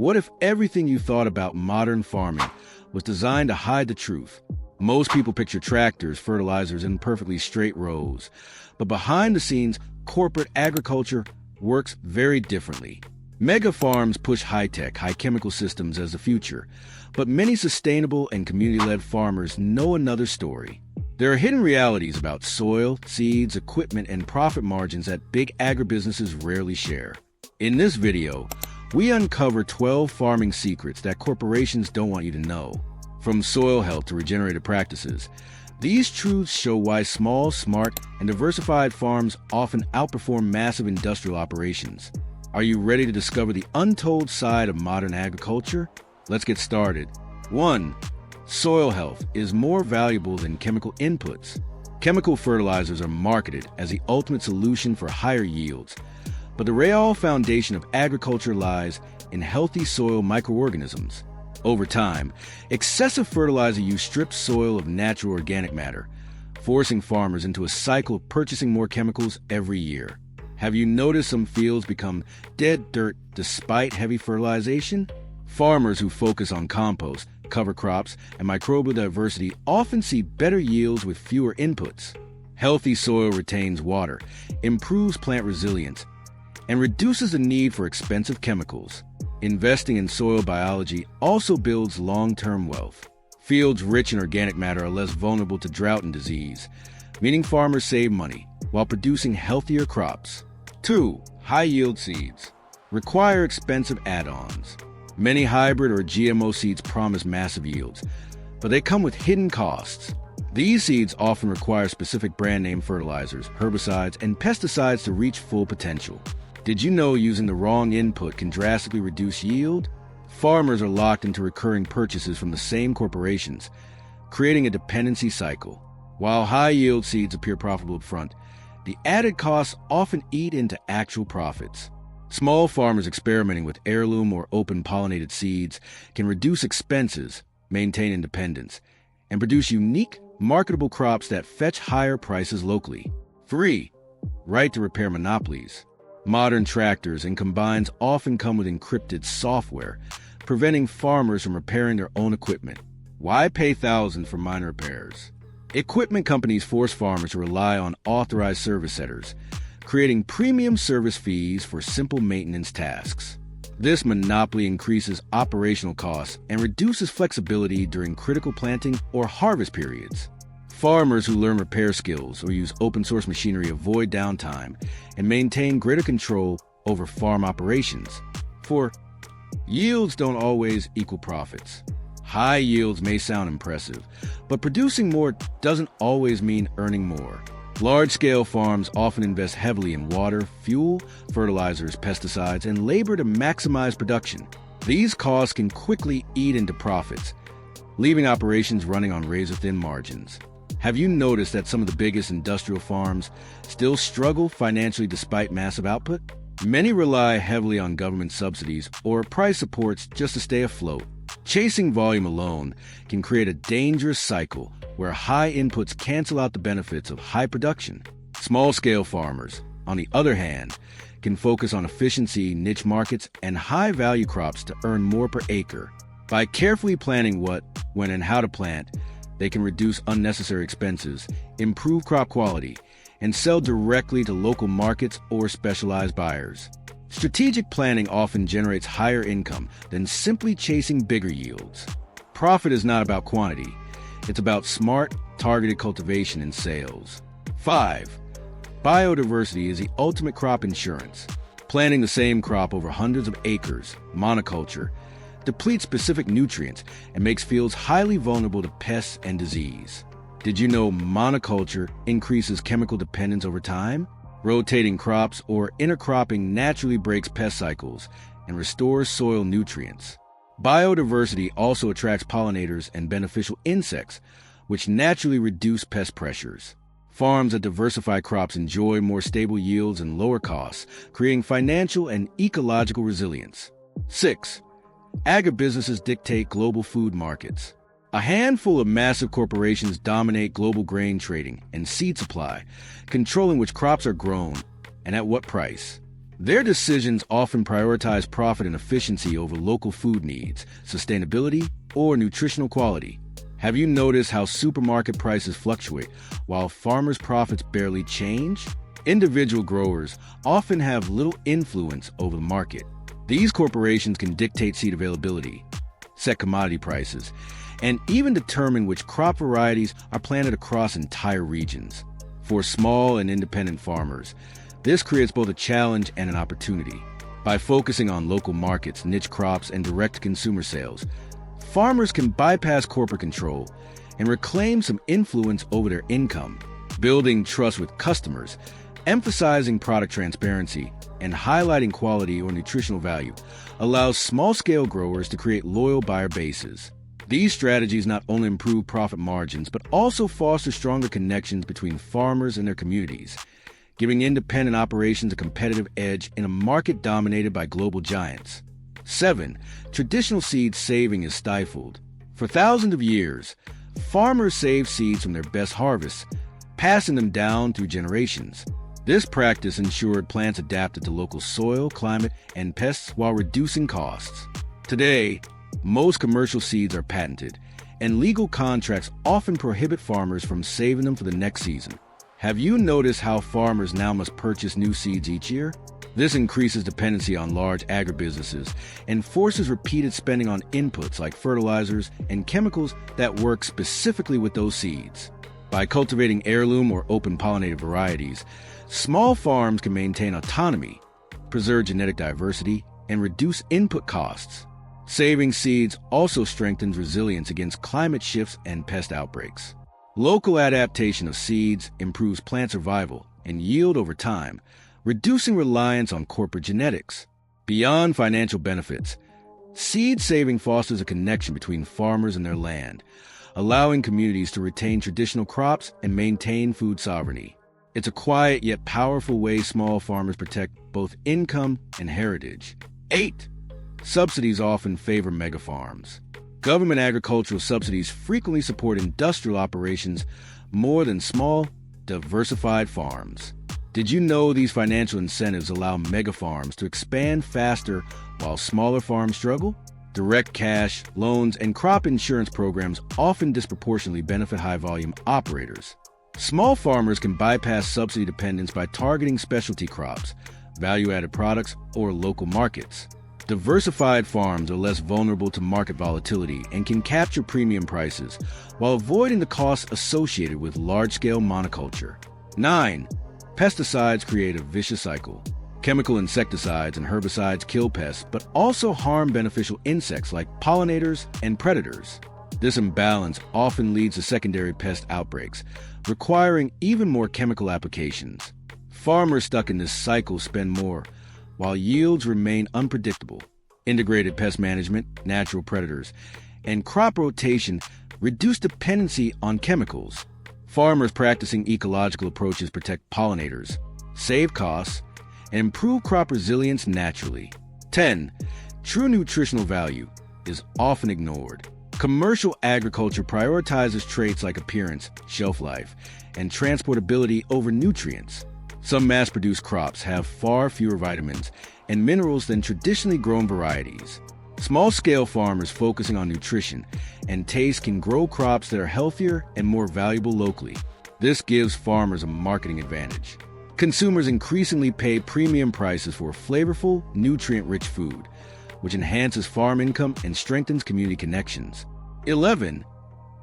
What if everything you thought about modern farming was designed to hide the truth? Most people picture tractors, fertilizers, in perfectly straight rows. But behind the scenes, corporate agriculture works very differently. Mega farms push high-tech, high-chemical systems as the future. But many sustainable and community-led farmers know another story. There are hidden realities about soil, seeds, equipment, and profit margins that big agribusinesses rarely share. In this video, we uncover 12 farming secrets that corporations don't want you to know. From soil health to regenerative practices, these truths show why small, smart, and diversified farms often outperform massive industrial operations. Are you ready to discover the untold side of modern agriculture? Let's get started. 1. Soil health is more valuable than chemical inputs. Chemical fertilizers are marketed as the ultimate solution for higher yields. But the real foundation of agriculture lies in healthy soil microorganisms. Over time, excessive fertilizer use strips soil of natural organic matter, forcing farmers into a cycle of purchasing more chemicals every year. Have you noticed some fields become dead dirt despite heavy fertilization? Farmers who focus on compost, cover crops, and microbial diversity often see better yields with fewer inputs. Healthy soil retains water, improves plant resilience, and reduces the need for expensive chemicals. Investing in soil biology also builds long-term wealth. Fields rich in organic matter are less vulnerable to drought and disease, meaning farmers save money while producing healthier crops. 2. High-yield seeds require expensive add-ons. Many hybrid or GMO seeds promise massive yields, but they come with hidden costs. These seeds often require specific brand name fertilizers, herbicides, and pesticides to reach full potential. Did you know using the wrong input can drastically reduce yield? Farmers are locked into recurring purchases from the same corporations, creating a dependency cycle. While high-yield seeds appear profitable up front, the added costs often eat into actual profits. Small farmers experimenting with heirloom or open-pollinated seeds can reduce expenses, maintain independence, and produce unique, marketable crops that fetch higher prices locally. 3. Right to repair monopolies. Modern tractors and combines often come with encrypted software, preventing farmers from repairing their own equipment. Why pay thousands for minor repairs? Equipment companies force farmers to rely on authorized service centers, creating premium service fees for simple maintenance tasks. This monopoly increases operational costs and reduces flexibility during critical planting or harvest periods. Farmers who learn repair skills or use open-source machinery avoid downtime and maintain greater control over farm operations. 4. Yields don't always equal profits. High yields may sound impressive, but producing more doesn't always mean earning more. Large-scale farms often invest heavily in water, fuel, fertilizers, pesticides, and labor to maximize production. These costs can quickly eat into profits, leaving operations running on razor-thin margins. Have you noticed that some of the biggest industrial farms still struggle financially despite massive output? Many rely heavily on government subsidies or price supports just to stay afloat. Chasing volume alone can create a dangerous cycle where high inputs cancel out the benefits of high production. Small-scale farmers, on the other hand, can focus on efficiency, niche markets, and high-value crops to earn more per acre. By carefully planning what, when, and how to plant, they can reduce unnecessary expenses, improve crop quality, and sell directly to local markets or specialized buyers. Strategic planning often generates higher income than simply chasing bigger yields. Profit is not about quantity. It's about smart, targeted cultivation and sales. 5. Biodiversity is the ultimate crop insurance. Planting the same crop over hundreds of acres, monoculture, depletes specific nutrients and makes fields highly vulnerable to pests and disease. Did you know monoculture increases chemical dependence over time? Rotating crops or intercropping naturally breaks pest cycles and restores soil nutrients. Biodiversity also attracts pollinators and beneficial insects, which naturally reduce pest pressures. Farms that diversify crops enjoy more stable yields and lower costs, creating financial and ecological resilience. 6. Agribusinesses dictate global food markets. A handful of massive corporations dominate global grain trading and seed supply, controlling which crops are grown and at what price. Their decisions often prioritize profit and efficiency over local food needs, sustainability, or nutritional quality. Have you noticed how supermarket prices fluctuate while farmers' profits barely change? Individual growers often have little influence over the market. These corporations can dictate seed availability, set commodity prices, and even determine which crop varieties are planted across entire regions. For small and independent farmers, this creates both a challenge and an opportunity. By focusing on local markets, niche crops, and direct consumer sales, farmers can bypass corporate control and reclaim some influence over their income. Building trust with customers, emphasizing product transparency, and highlighting quality or nutritional value allows small-scale growers to create loyal buyer bases. These strategies not only improve profit margins, but also foster stronger connections between farmers and their communities, giving independent operations a competitive edge in a market dominated by global giants. 7. Traditional seed saving is stifled. For thousands of years, farmers saved seeds from their best harvests, passing them down through generations. This practice ensured plants adapted to local soil, climate, and pests while reducing costs. Today, most commercial seeds are patented, and legal contracts often prohibit farmers from saving them for the next season. Have you noticed how farmers now must purchase new seeds each year? This increases dependency on large agribusinesses and forces repeated spending on inputs like fertilizers and chemicals that work specifically with those seeds. By cultivating heirloom or open pollinated varieties, small farms can maintain autonomy, preserve genetic diversity, and reduce input costs. Saving seeds also strengthens resilience against climate shifts and pest outbreaks. Local adaptation of seeds improves plant survival and yield over time, reducing reliance on corporate genetics. Beyond financial benefits, seed saving fosters a connection between farmers and their land, allowing communities to retain traditional crops and maintain food sovereignty. It's a quiet yet powerful way small farmers protect both income and heritage. 8. Subsidies often favor megafarms. Government agricultural subsidies frequently support industrial operations more than small, diversified farms. Did you know these financial incentives allow megafarms to expand faster while smaller farms struggle? Direct cash, loans, and crop insurance programs often disproportionately benefit high-volume operators. Small farmers can bypass subsidy dependence by targeting specialty crops, value-added products, or local markets. Diversified farms are less vulnerable to market volatility and can capture premium prices while avoiding the costs associated with large-scale monoculture. 9. Pesticides create a vicious cycle. Chemical insecticides and herbicides kill pests, but also harm beneficial insects like pollinators and predators. This imbalance often leads to secondary pest outbreaks, requiring even more chemical applications. Farmers stuck in this cycle spend more, while yields remain unpredictable. Integrated pest management, natural predators, and crop rotation reduce dependency on chemicals. Farmers practicing ecological approaches protect pollinators, save costs, and improve crop resilience naturally. 10. True nutritional value is often ignored. Commercial agriculture prioritizes traits like appearance, shelf life, and transportability over nutrients. Some mass-produced crops have far fewer vitamins and minerals than traditionally grown varieties. Small-scale farmers focusing on nutrition and taste can grow crops that are healthier and more valuable locally. This gives farmers a marketing advantage. Consumers increasingly pay premium prices for flavorful, nutrient-rich food, which enhances farm income and strengthens community connections. 11.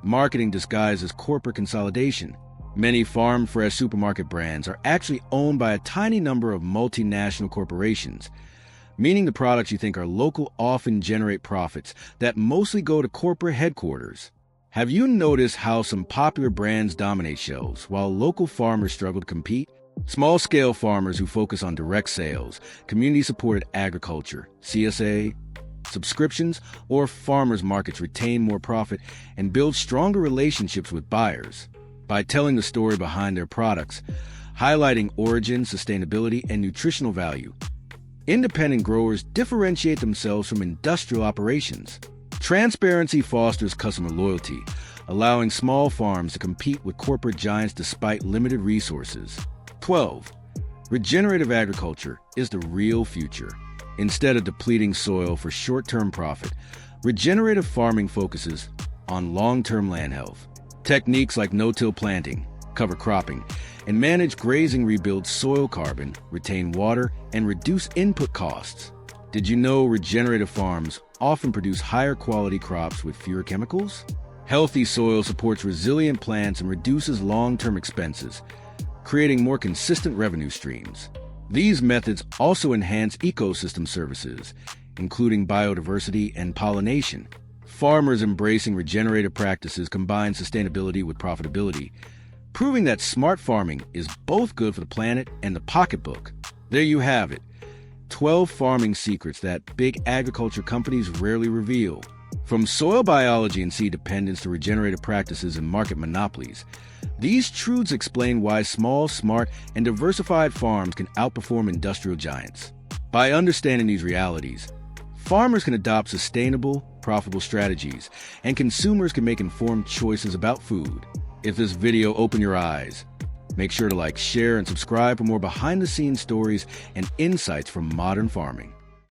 Marketing disguised as corporate consolidation. Many farm-fresh supermarket brands are actually owned by a tiny number of multinational corporations, meaning the products you think are local often generate profits that mostly go to corporate headquarters. Have you noticed how some popular brands dominate shelves while local farmers struggle to compete? Small-scale farmers who focus on direct sales, community-supported agriculture, CSA, subscriptions, or farmers markets retain more profit and build stronger relationships with buyers. By telling the story behind their products, highlighting origin, sustainability, and nutritional value, independent growers differentiate themselves from industrial operations. Transparency fosters customer loyalty, allowing small farms to compete with corporate giants despite limited resources. 12. Regenerative agriculture is the real future. Instead of depleting soil for short-term profit, regenerative farming focuses on long-term land health. Techniques like no-till planting, cover cropping, and managed grazing rebuild soil carbon, retain water, and reduce input costs. Did you know regenerative farms often produce higher quality crops with fewer chemicals? Healthy soil supports resilient plants and reduces long-term expenses, creating more consistent revenue streams. These methods also enhance ecosystem services, including biodiversity and pollination. Farmers embracing regenerative practices combine sustainability with profitability, proving that smart farming is both good for the planet and the pocketbook. There you have it, 12 farming secrets that big agriculture companies rarely reveal. From soil biology and seed dependence to regenerative practices and market monopolies, these truths explain why small, smart, and diversified farms can outperform industrial giants. By understanding these realities, farmers can adopt sustainable, profitable strategies, and consumers can make informed choices about food. If this video opened your eyes, make sure to like, share, and subscribe for more behind-the-scenes stories and insights from modern farming.